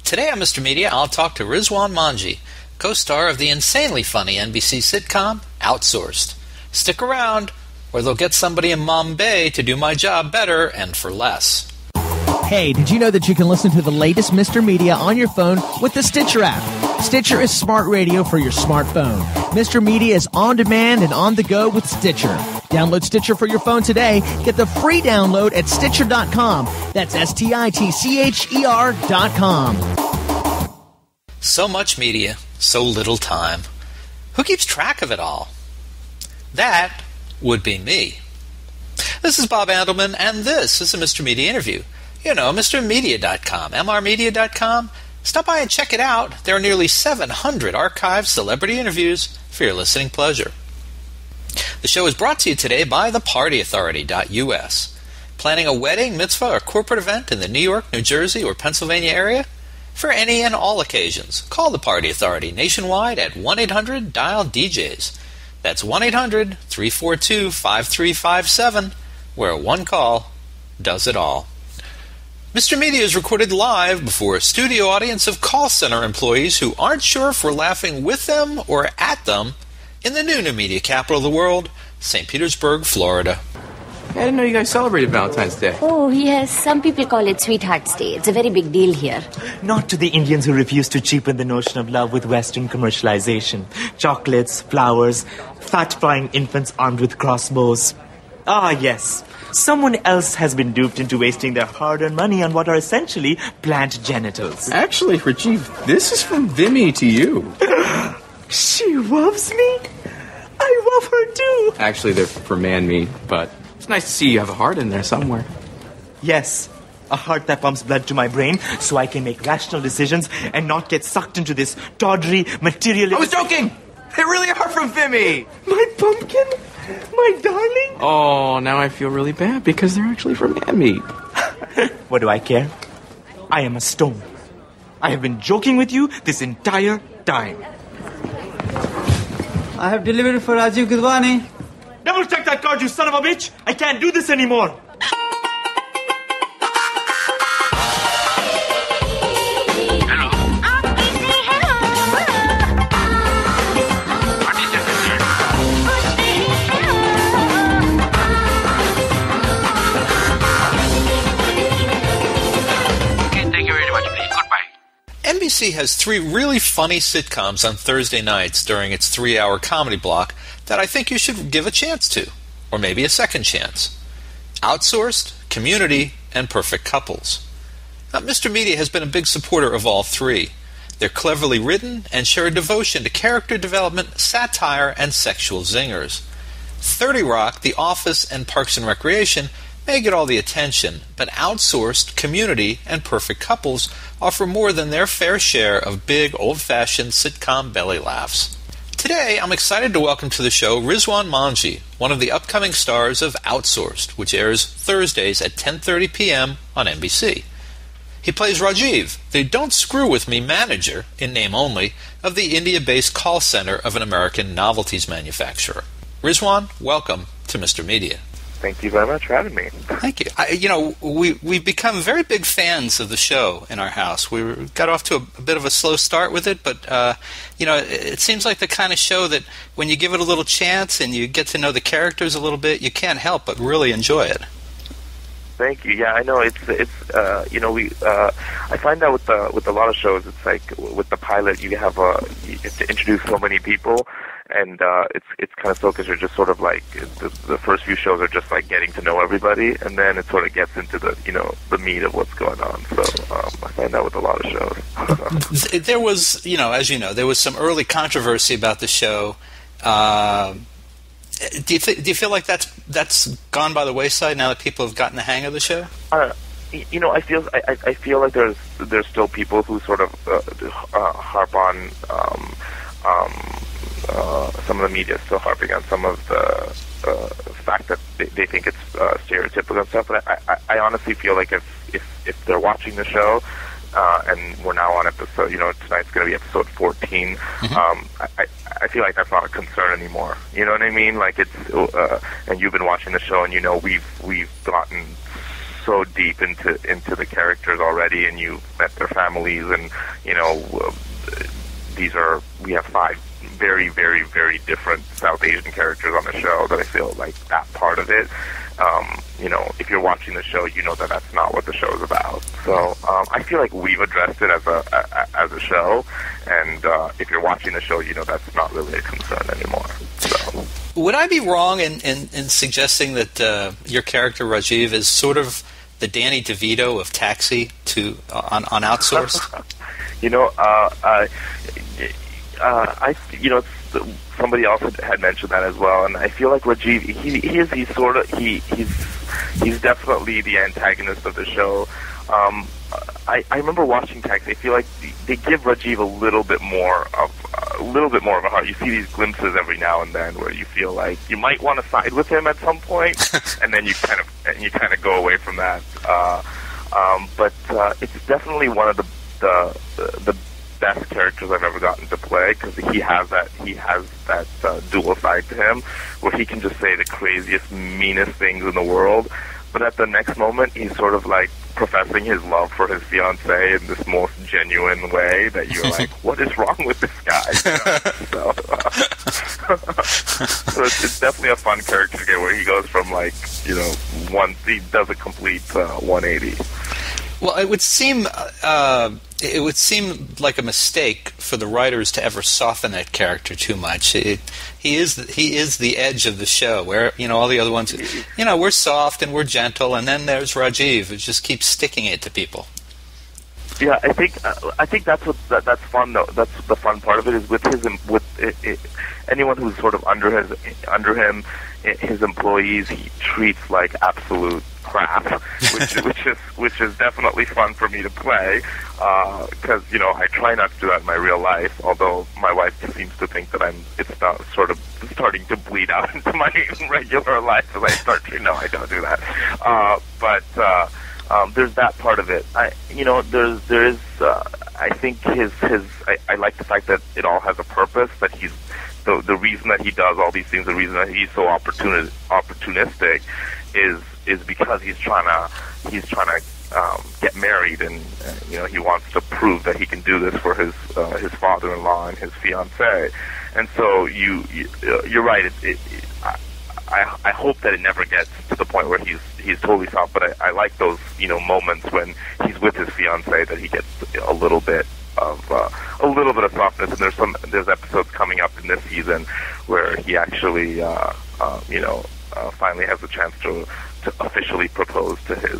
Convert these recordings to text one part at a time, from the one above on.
Today on Mr. Media, I'll talk to Rizwan Manji, co-star of the insanely funny NBC sitcom Outsourced. Stick around, or they'll get somebody in Mumbai to do my job better and for less. Hey, did you know that you can listen to the latest Mr. Media on your phone with the Stitcher app? Stitcher is smart radio for your smartphone. Mr. Media is on demand and on the go with Stitcher. Download Stitcher for your phone today. Get the free download at Stitcher.com. That's STITCHER.com. So much media, so little time. Who keeps track of it all? That would be me. This is Bob Andelman, and this is a Mr. Media interview. You know, MrMedia.com, MRMedia.com. Stop by and check it out. There are nearly 700 archived celebrity interviews for your listening pleasure. The show is brought to you today by thepartyauthority.us. Planning a wedding, mitzvah, or corporate event in the New York, New Jersey, or Pennsylvania area? For any and all occasions, call the Party Authority nationwide at 1-800-DIAL-DJs. That's 1-800-342-5357, where one call does it all. Mr. Media is recorded live before a studio audience of call center employees who aren't sure if we're laughing with them or at them in the new media capital of the world, St. Petersburg, Florida. I didn't know you guys celebrated Valentine's Day. Oh, yes. Some people call it Sweetheart's Day. It's a very big deal here. Not to the Indians who refuse to cheapen the notion of love with Western commercialization. Chocolates, flowers, fat-flying infants armed with crossbows. Ah, yes. Someone else has been duped into wasting their hard-earned money on what are essentially plant genitals. Actually, Rajiv, this is from Vimy to you. She loves me? I love her too. Actually, they're for man-me, but it's nice to see you have a heart in there somewhere. Yes, a heart that pumps blood to my brain so I can make rational decisions and not get sucked into this tawdry, materialistic... I was joking! They really are from Vimy! My pumpkin? My darling? Oh, now I feel really bad because they're actually from man-me. What do I care? I am a stone. I have been joking with you this entire time. I have delivered for Rajiv Gidwani. Double check that card, you son of a bitch! I can't do this anymore! NBC has 3 really funny sitcoms on Thursday nights during its 3-hour comedy block that I think you should give a chance to, or maybe a second chance. Outsourced, Community, and Perfect Couples. Now, Mr. Media has been a big supporter of all 3. They're cleverly written and share a devotion to character development, satire, and sexual zingers. 30 Rock, The Office, and Parks and Recreation may get all the attention, but Outsourced, Community, and Perfect Couples offer more than their fair share of big, old-fashioned sitcom belly laughs. Today, I'm excited to welcome to the show Rizwan Manji, one of the upcoming stars of Outsourced, which airs Thursdays at 10:30 p.m. on NBC. He plays Rajiv, the Don't Screw With Me manager, in name only, of the India-based call center of an American novelties manufacturer. Rizwan, welcome to Mr. Media. Thank you very much for having me. Thank you. We've become very big fans of the show in our house. We got off to a bit of a slow start with it, but it seems like the kind of show that when you give it a little chance and you get to know the characters a little bit, you can't help but really enjoy it. Thank you. Yeah, I know I find that with a lot of shows, it's like with the pilot, you have to introduce so many people. And it's kind of slow because you're just sort of like the first few shows are just like getting to know everybody, and then it sort of gets into the meat of what's going on. So I find that with a lot of shows. There was, as you know, there was some early controversy about the show. Do you feel like that's gone by the wayside now that people have gotten the hang of the show? I feel like there's still people who sort of harp on. Some of the media is still harping on some of the fact that they think it's stereotypical and stuff. But I honestly feel like if they're watching the show, and we're now on episode, tonight's going to be episode 14. Mm-hmm. I feel like that's not a concern anymore. You know what I mean? Like it's, and you've been watching the show, and we've gotten so deep into the characters already, and you've met their families, and we have 5 very, very, very different South Asian characters on the show that I feel like that part of it, if you're watching the show, you know that that's not what the show is about. So I feel like we've addressed it as a show, and if you're watching the show, you know that's not really a concern anymore. So. Would I be wrong in suggesting that your character Rajiv is sort of the Danny DeVito of Taxi on Outsourced? Somebody else had mentioned that as well, and I feel like Rajiv, he's definitely the antagonist of the show. I remember watching Taxi. I feel like they give Rajiv a little bit more of a heart. You see these glimpses every now and then where you feel like you might want to side with him at some point, and then you kind of go away from that. But it's definitely one of the best characters I've ever gotten to play, because he has that dual side to him where he can just say the craziest, meanest things in the world, but at the next moment he's sort of like professing his love for his fiancée in this most genuine way that you're like, what is wrong with this guy? So it's definitely a fun character to get, where he goes from he does a complete 180. Well, it would seem like a mistake for the writers to ever soften that character too much. He is the edge of the show, where all the other ones, we're soft and we're gentle, and then there's Rajiv who just keeps sticking it to people. Yeah, I think that's fun though. That's the fun part of it, is with anyone who's sort of under him, his employees, he treats like absolute crap, which is definitely fun for me to play, because I try not to do that in my real life. Although my wife seems to think that it's not sort of starting to bleed out into my regular life as I start to. No, I don't do that. But there's that part of it. I think I like the fact that it all has a purpose. That he's the reason that he does all these things. The reason that he's so opportunistic is because he's trying to get married, and he wants to prove that he can do this for his father-in-law and his fiancée. And so you're right. I hope that it never gets to the point where he's totally soft. But I like those moments when he's with his fiancée, that he gets a little bit of softness. And there's episodes coming up in this season where he actually finally has a chance to officially propose to his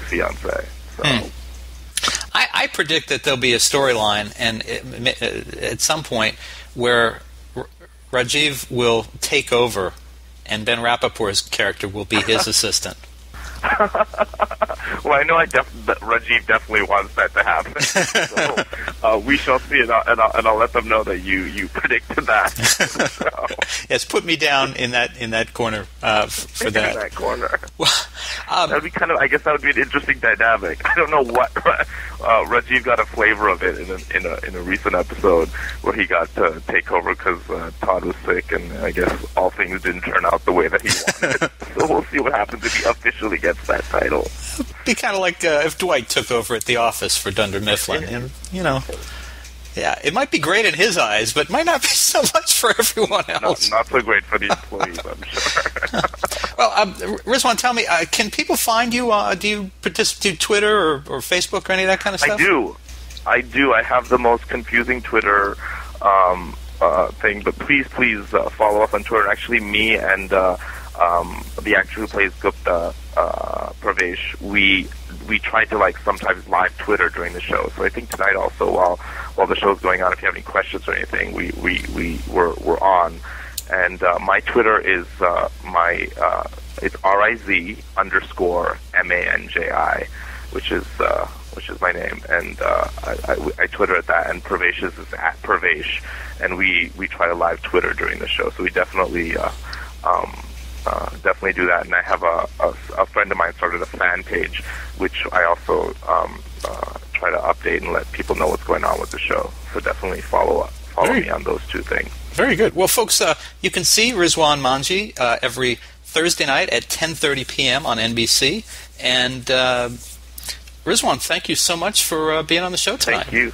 fiancée. So. I predict that there'll be a storyline, and at some point where Rajiv will take over, and Ben Rappaport's character will be his assistant. Well, I know that Rajiv definitely wants that to happen. So we shall see, and I'll let them know that you predicted that. So. Yes, put me down in that corner for that. In that corner. Well, that'd be I guess that would be an interesting dynamic. I don't know what Rajiv got a flavor of it in a recent episode where he got to take over because Todd was sick, and I guess all things didn't turn out the way that he wanted. So we'll see what happens if he officially gets that title. It'd be kind of like if Dwight took over at the office for Dunder Mifflin, and yeah, it might be great in his eyes, but might not be so much for everyone else. Not so great for the employees, I'm sure. Well, Rizwan, tell me, can people find you? Do you participate Twitter or Facebook or any of that kind of stuff? I do. I have the most confusing Twitter thing, but please follow up on Twitter. Actually, me and the actor who plays Gupta, Pravesh, we try to sometimes live Twitter during the show. So I think tonight also, while the show's going on, if you have any questions or anything, we're on. And my Twitter is it's RIZ_MANJI, which is my name, and I Twitter at that. And Pravesh's is at Pravesh, and we try to live Twitter during the show. So we definitely do that. And I have a friend of mine started a fan page, which I also try to update and let people know what's going on with the show. So definitely follow me on those two things. Very good. Well, folks, you can see Rizwan Manji every Thursday night at 10:30 p.m. on NBC. And Rizwan, thank you so much for being on the show tonight. Thank you.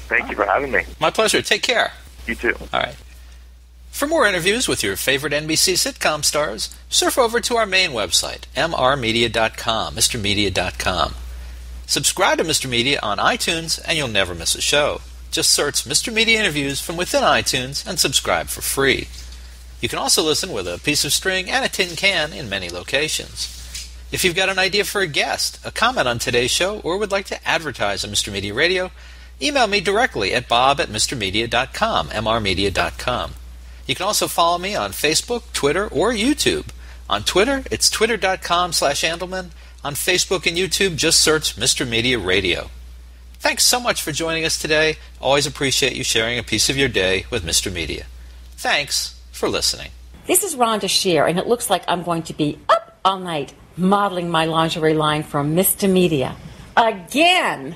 Thank you for having me. My pleasure. Take care. You too. All right. For more interviews with your favorite NBC sitcom stars, surf over to our main website, mrmedia.com, mrmedia.com. Subscribe to Mr. Media on iTunes and you'll never miss a show. Just search Mr. Media Interviews from within iTunes and subscribe for free. You can also listen with a piece of string and a tin can in many locations. If you've got an idea for a guest, a comment on today's show, or would like to advertise on Mr. Media Radio, email me directly at bob@mrmedia.com, mrmedia.com. You can also follow me on Facebook, Twitter, or YouTube. On Twitter, it's twitter.com/Andelman. On Facebook and YouTube, just search Mr. Media Radio. Thanks so much for joining us today. Always appreciate you sharing a piece of your day with Mr. Media. Thanks for listening. This is Rhonda Shear, and it looks like I'm going to be up all night modeling my lingerie line from Mr. Media. Again!